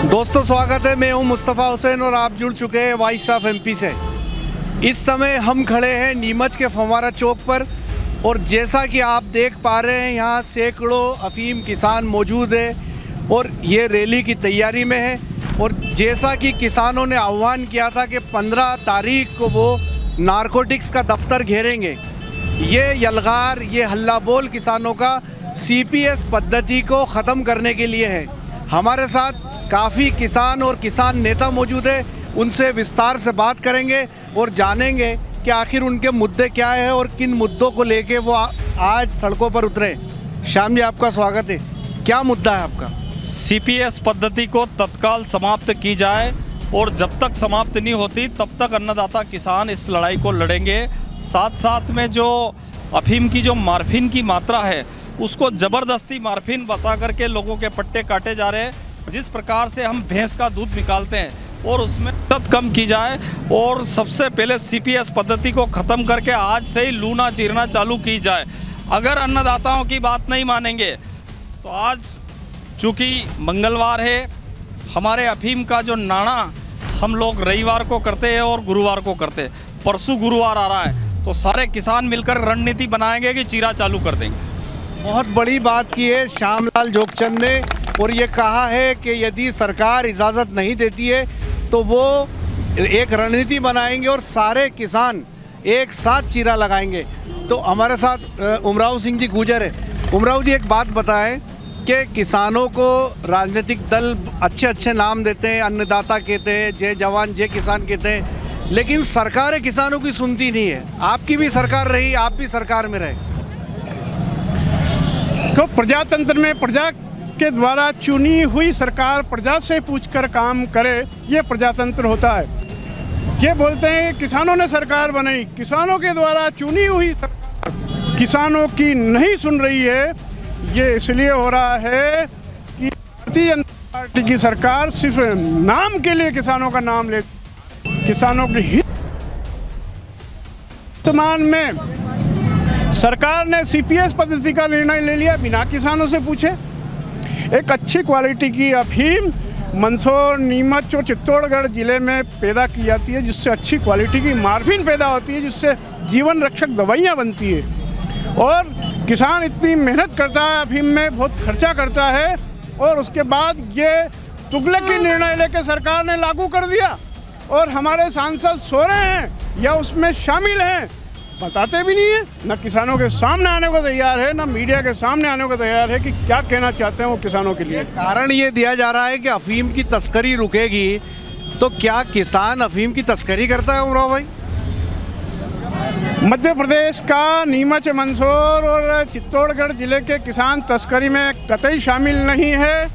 दोस्तों स्वागत है। मैं हूं मुस्तफ़ा हुसैन और आप जुड़ चुके हैं वॉइस ऑफ एमपी से। इस समय हम खड़े हैं नीमच के फव्वारा चौक पर और जैसा कि आप देख पा रहे हैं यहाँ सैकड़ों अफीम किसान मौजूद है और ये रैली की तैयारी में है। और जैसा कि किसानों ने आह्वान किया था कि 15 तारीख को वो नारकोटिक्स का दफ्तर घेरेंगे, ये यलगार, ये हल्ला बोल किसानों का CPS पद्धति को ख़त्म करने के लिए है। हमारे साथ काफ़ी किसान और किसान नेता मौजूद है, उनसे विस्तार से बात करेंगे और जानेंगे कि आखिर उनके मुद्दे क्या है और किन मुद्दों को लेके वो आज सड़कों पर उतरे। श्याम जी, आपका स्वागत है। क्या मुद्दा है आपका? CPS पद्धति को तत्काल समाप्त की जाए और जब तक समाप्त नहीं होती तब तक अन्नदाता किसान इस लड़ाई को लड़ेंगे। साथ साथ में जो अफीम की जो मार्फिन की मात्रा है उसको ज़बरदस्ती मार्फिन बता करके लोगों के पट्टे काटे जा रहे हैं। जिस प्रकार से हम भैंस का दूध निकालते हैं और उसमें शत कम की जाए और सबसे पहले CPS पद्धति को ख़त्म करके आज से ही लूना चीरना चालू की जाए। अगर अन्नदाताओं की बात नहीं मानेंगे तो आज चूँकि मंगलवार है, हमारे अफीम का जो नाना हम लोग रविवार को करते हैं और गुरुवार को करते हैं। परसों गुरुवार आ रहा है तो सारे किसान मिलकर रणनीति बनाएंगे कि चीरा चालू कर देंगे। बहुत बड़ी बात की है श्यामलाल जोगचंद ने और ये कहा है कि यदि सरकार इजाज़त नहीं देती है तो वो एक रणनीति बनाएंगे और सारे किसान एक साथ चीरा लगाएंगे। तो हमारे साथ उमराव सिंह जी गुजर है। उमराव जी, एक बात बताएं कि किसानों को राजनीतिक दल अच्छे नाम देते हैं, अन्नदाता कहते हैं, जय जवान जय किसान कहते हैं, लेकिन सरकारें किसानों की सुनती नहीं है। आपकी भी सरकार रही, आप भी सरकार में रहे। तो प्रजातंत्र में प्रजा के द्वारा चुनी हुई सरकार प्रजा से पूछकर काम करे, ये प्रजातंत्र होता है। ये बोलते हैं किसानों ने सरकार बनाई, किसानों के द्वारा चुनी हुई सरकार किसानों की नहीं सुन रही है। ये इसलिए हो रहा है कि भारतीय जनता पार्टी की सरकार सिर्फ नाम के लिए किसानों का नाम ले, किसानों के हित। वर्तमान में सरकार ने CPS पद्धति का निर्णय ले लिया बिना किसानों से पूछे। एक अच्छी क्वालिटी की अफीम मंदसौर, नीमच और चित्तौड़गढ़ ज़िले में पैदा की जाती है, जिससे अच्छी क्वालिटी की मार्फिन पैदा होती है, जिससे जीवन रक्षक दवाइयाँ बनती है। और किसान इतनी मेहनत करता है, अफीम में बहुत खर्चा करता है और उसके बाद ये तुगलकी निर्णय लेकर सरकार ने लागू कर दिया और हमारे सांसद सो रहे हैं या उसमें शामिल हैं, बताते भी नहीं है। न किसानों के सामने आने को तैयार है, न मीडिया के सामने आने को तैयार है कि क्या कहना चाहते हैं वो किसानों के लिए। कारण ये दिया जा रहा है कि अफीम की तस्करी रुकेगी, तो क्या किसान अफीम की तस्करी करता है उमराव भाई? मध्य प्रदेश का नीमच, मंदसौर और चित्तौड़गढ़ जिले के किसान तस्करी में कतई शामिल नहीं है।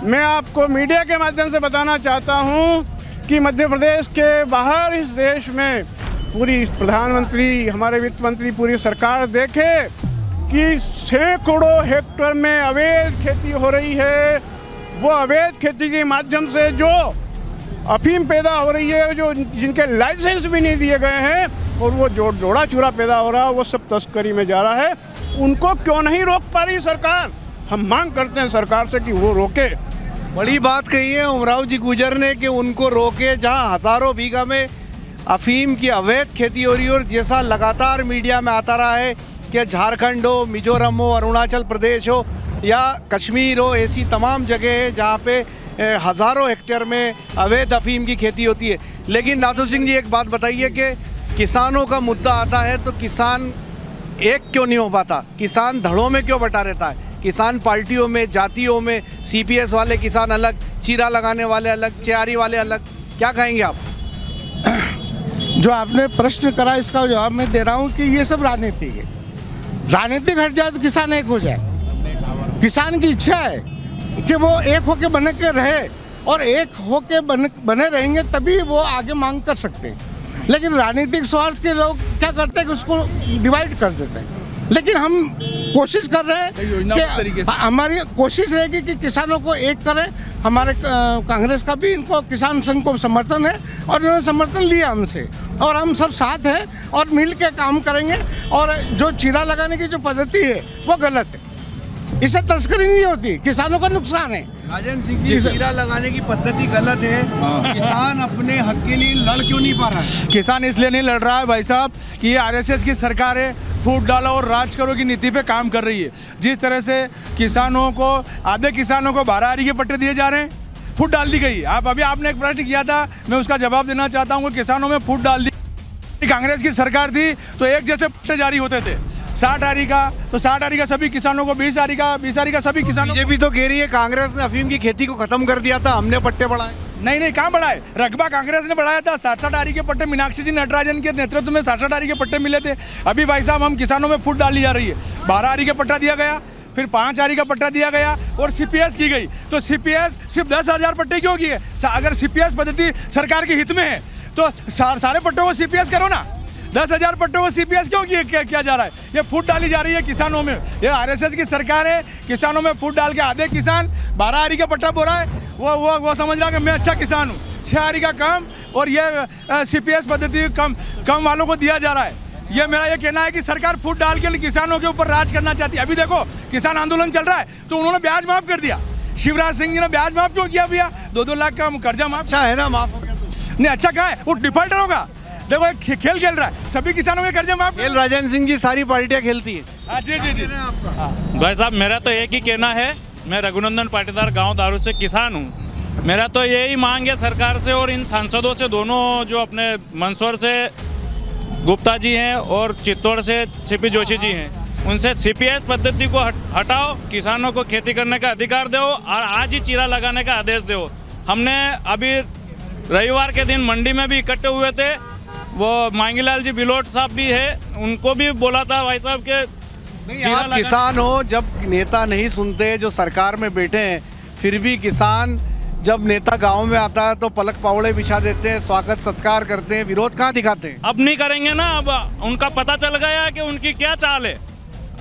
मैं आपको मीडिया के माध्यम से बताना चाहता हूँ कि मध्य प्रदेश के बाहर इस देश में पूरी प्रधानमंत्री, हमारे वित्त मंत्री, पूरी सरकार देखे कि सैकड़ों हेक्टेयर में अवैध खेती हो रही है। वो अवैध खेती के माध्यम से जो अफीम पैदा हो रही है, जो जिनके लाइसेंस भी नहीं दिए गए हैं, और वो जो जोड़ा चूरा पैदा हो रहा है, वो सब तस्करी में जा रहा है। उनको क्यों नहीं रोक पा रही सरकार? हम मांग करते हैं सरकार से कि वो रोके। बड़ी बात कही है उमराव जी गुजर ने कि उनको रोके। जहाँ हज़ारों बीघा में अफीम की अवैध खेती हो रही है और जैसा लगातार मीडिया में आता रहा है कि झारखंड हो, मिजोरम हो, अरुणाचल प्रदेश हो या कश्मीर हो, ऐसी तमाम जगह है जहाँ पे हज़ारों हेक्टेयर में अवैध अफीम की खेती होती है। लेकिन नाथू सिंह जी, एक बात बताइए कि किसानों का मुद्दा आता है तो किसान एक क्यों नहीं हो पाता? किसान धड़ों में क्यों बटा रहता है? किसान पार्टियों में, जातियों में, CPS वाले किसान अलग, चीरा लगाने वाले अलग, चेयारी वाले अलग। क्या कहेंगे आप? जो आपने प्रश्न करा इसका जवाब मैं दे रहा हूँ कि ये सब राजनीति है। राजनीतिक हट जाए तो किसान एक हो जाए। किसान की इच्छा है कि वो एक होके बने के रहे और एक होके बने रहेंगे तभी वो आगे मांग कर सकते हैं। लेकिन राजनीतिक स्वार्थ के लोग क्या करते हैं कि उसको डिवाइड कर देते हैं। लेकिन हम कोशिश कर रहे हैं कि हमारी कोशिश रहेगी कि किसानों को एक करें। हमारे कांग्रेस का भी इनको किसान संघ को समर्थन है और इन्होंने समर्थन लिया हमसे और हम सब साथ हैं और मिल के काम करेंगे। और जो चीरा लगाने की जो पद्धति है वो गलत है, इससे तस्करी नहीं होती, किसानों का नुकसान है। राजन सिंह जी, चीरा लगाने की पद्धति गलत है। किसान अपने हक के लिए लड़ क्यों नहीं पा रहा है? किसान इसलिए नहीं लड़ रहा है भाई साहब कि ये आरएसएस की सरकार है, फूट डालो और राज करो की नीति पे काम कर रही है। जिस तरह से किसानों को, आधे किसानों को 12 आरी के पट्टे दिए जा रहे हैं, फूट डाल दी गई। आपने एक प्रश्न किया था, मैं उसका जवाब देना चाहता हूँ कि किसानों में फूट डाल दी। कांग्रेस की सरकार थी तो एक जैसे पट्टे जारी होते थे, 60 आरी का तो 60 आरी का सभी किसानों को, 20 आरी का सभी किसानों। बीजेपी तो कह रही है कांग्रेस ने अफीम की खेती को खत्म कर दिया था, हमने पट्टे बढ़ाए। नहीं, कहाँ बढ़ाए? रकबा कांग्रेस ने बढ़ाया था। 60 आरी के पट्टे मीनाक्षी जी नटराजन के नेतृत्व में 60 आरी के पट्टे मिले थे। अभी भाई साहब हम किसानों में फूट डाली जा रही है। 12 आरी का पट्टा दिया गया, फिर 5 आरी का पट्टा दिया गया और सीपीएस की गई। तो सीपीएस सिर्फ 10,000 पट्टे क्यों किए? अगर सीपीएस पद्धति सरकार के हित में है तो सारे पट्टों को सीपीएस करो ना। 10,000 पट्टों को सीपीएस क्यों किया जा रहा है? ये फूट डाली जा रही है किसानों में। ये आरएसएस की सरकार है, किसानों में फूट डाल के आधे किसान 12 आरी का पट्टा बोरा है, वो समझ रहा है कि मैं अच्छा किसान हूँ। 6 आरी का कम और ये सीपीएस पद्धति कम वालों को दिया जा रहा है। ये मेरा ये कहना है कि सरकार फूट डाल के किसानों के ऊपर राज करना चाहती है। अभी देखो किसान आंदोलन चल रहा है तो उन्होंने ब्याज माफ कर दिया। शिवराज सिंह जी ने ब्याज माफ क्यों किया भैया? 2-2 लाख का कर्जा माफ। अच्छा है ना, माफ हो गया तो। नहीं, अच्छा कहाँ है? वो डिफॉल्टर होगा। देखो एक खेल खेल रहा है, सभी किसानों के कर्जे माफ। खेल राजन सिंह जी सारी पार्टियां खेलती है। जी। भाई साहब मेरा तो एक ही कहना है, मैं रघुनंदन पाटीदार गांव दारू से किसान हूं। मेरा तो यही मांग है सरकार से और इन सांसदों से, दोनों जो अपने मंदसौर से गुप्ता जी हैं और चित्तौड़ से सीपी जोशी जी हैं, उनसे सीपीएस पद्धति को हटाओ, किसानों को खेती करने का अधिकार दो और आज ही चीरा लगाने का आदेश दो। हमने अभी रविवार के दिन मंडी में भी इकट्ठे हुए थे, वो मांगीलाल जी बिलोट साहब भी है, उनको भी बोला था भाई साहब के आप किसान हो, जब नेता नहीं सुनते जो सरकार में बैठे हैं, फिर भी किसान जब नेता गांव में आता है तो पलक पावड़े बिछा देते हैं, स्वागत सत्कार करते हैं, विरोध कहाँ दिखाते हैं? अब नहीं करेंगे ना, अब उनका पता चल गया कि उनकी क्या चाल है।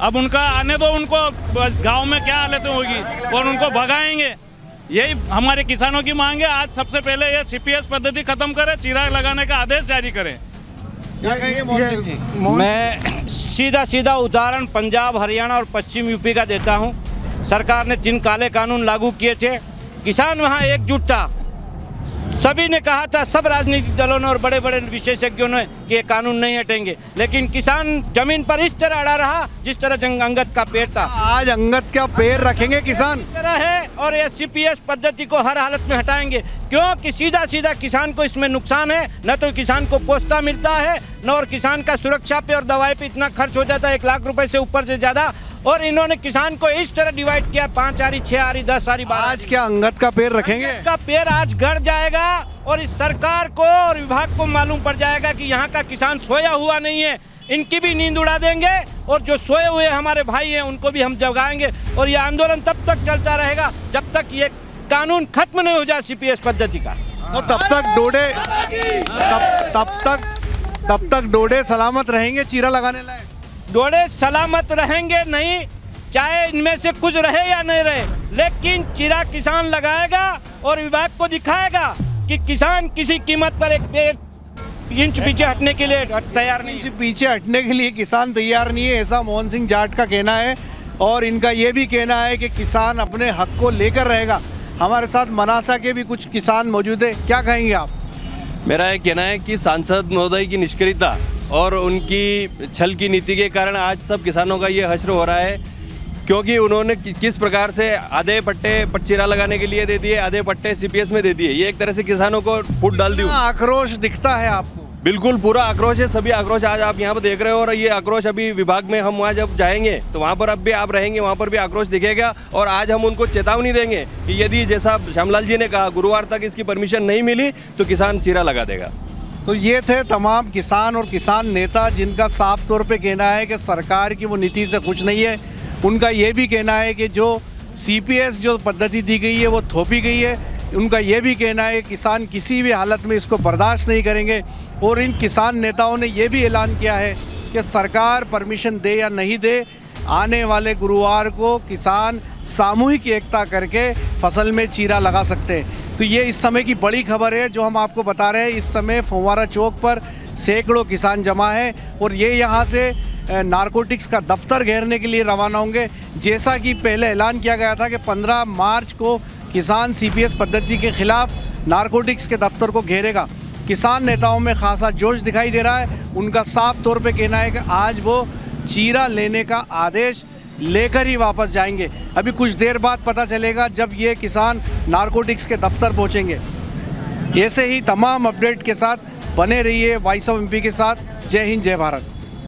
अब उनका आने दो, उनको गांव में क्या हालत होगी और उनको भगाएंगे। यही हमारे किसानों की मांग है। आज सबसे पहले ये सीपीएस पद्धति खत्म करें, चिराग लगाने का आदेश जारी करें। क्या कहेंगे मोहन सिंह जी? मैं सीधा उदाहरण पंजाब, हरियाणा और पश्चिम यूपी का देता हूं। सरकार ने 3 काले कानून लागू किए थे, किसान वहां एकजुट था, सभी ने कहा था, सब राजनीतिक दलों ने और बड़े बड़े विशेषज्ञों ने कि ये कानून नहीं हटेंगे, लेकिन किसान जमीन पर इस तरह अड़ा रहा जिस तरह अंगद का पेड़ था। आज अंगद का पेड़ रखेंगे किसान तरह है और ये सीपीएस पद्धति को हर हालत में हटाएंगे, क्योंकि सीधा किसान को इसमें नुकसान है। न तो किसान को पोस्ता मिलता है, न और किसान का सुरक्षा पे और दवाई पे इतना खर्च हो जाता है 1 लाख रुपए से ऊपर से ज्यादा। और इन्होंने किसान को इस तरह डिवाइड किया, 5 आरी, 6 आरी, 10 आरी, 12। आज क्या अंगद का पेड़ रखेंगे? अंगद का पेड़ आज गड़ जाएगा और इस सरकार को और विभाग को मालूम पड़ जाएगा कि यहाँ का किसान सोया हुआ नहीं है। इनकी भी नींद उड़ा देंगे और जो सोए हुए हमारे भाई हैं उनको भी हम जगाएंगे। और ये आंदोलन तब तक चलता रहेगा जब तक ये कानून खत्म नहीं हो जाए सीपीएस पद्धति का। तो तब तक डोडे सलामत रहेंगे चीरा लगाने लायक? डोडे सलामत रहेंगे नहीं, चाहे इनमें से कुछ रहे या नहीं रहे, लेकिन चीरा किसान लगाएगा और विभाग को दिखाएगा कि किसान किसी कीमत पर एक इंच पीछे हटने के लिए तैयार नहीं। पीछे हटने के लिए किसान तैयार नहीं है, ऐसा मोहन सिंह जाट का कहना है। और इनका ये भी कहना है कि किसान अपने हक को लेकर रहेगा। हमारे साथ मनासा के भी कुछ किसान मौजूद है, क्या कहेंगे आप? मेरा ये कहना है कि सांसद महोदय की निष्क्रियता और उनकी छल की नीति के कारण आज सब किसानों का ये हश्र हो रहा है, क्योंकि उन्होंने किस प्रकार से आधे पट्टे चीरा लगाने के लिए दे दिए, आधे पट्टे सीपीएस में दे दिए। ये एक तरह से किसानों को फूट डाल दी। आक्रोश दिखता है आपको? बिल्कुल पूरा आक्रोश है, सभी आक्रोश आज आप यहाँ पर देख रहे हो। और ये आक्रोश अभी विभाग में हम वहाँ जब जाएंगे तो वहाँ पर अब भी आप रहेंगे, वहाँ पर भी आक्रोश दिखेगा। और आज हम उनको चेतावनी देंगे कि यदि जैसा श्यामलाल जी ने कहा गुरुवार तक इसकी परमिशन नहीं मिली तो किसान चीरा लगा देगा। तो ये थे तमाम किसान और किसान नेता जिनका साफ तौर पे कहना है कि सरकार की वो नीति से खुश नहीं है। उनका ये भी कहना है कि जो सीपीएस जो पद्धति दी गई है वो थोपी गई है। उनका ये भी कहना है किसान किसी भी हालत में इसको बर्दाश्त नहीं करेंगे। और इन किसान नेताओं ने ये भी ऐलान किया है कि सरकार परमिशन दे या नहीं दे, आने वाले गुरुवार को किसान सामूहिक एकता करके फसल में चीरा लगा सकते हैं। तो ये इस समय की बड़ी खबर है जो हम आपको बता रहे हैं। इस समय फव्वारा चौक पर सैकड़ों किसान जमा है और ये यहाँ से नारकोटिक्स का दफ्तर घेरने के लिए रवाना होंगे। जैसा कि पहले ऐलान किया गया था कि 15 मार्च को किसान सीपीएस पद्धति के खिलाफ नारकोटिक्स के दफ्तर को घेरेगा। किसान नेताओं में खासा जोश दिखाई दे रहा है। उनका साफ तौर पे कहना है कि आज वो चीरा लेने का आदेश लेकर ही वापस जाएंगे। अभी कुछ देर बाद पता चलेगा जब ये किसान नारकोटिक्स के दफ्तर पहुंचेंगे। ऐसे ही तमाम अपडेट के साथ बने रहिए वॉइस ऑफ एमपी के साथ। जय हिंद, जय भारत।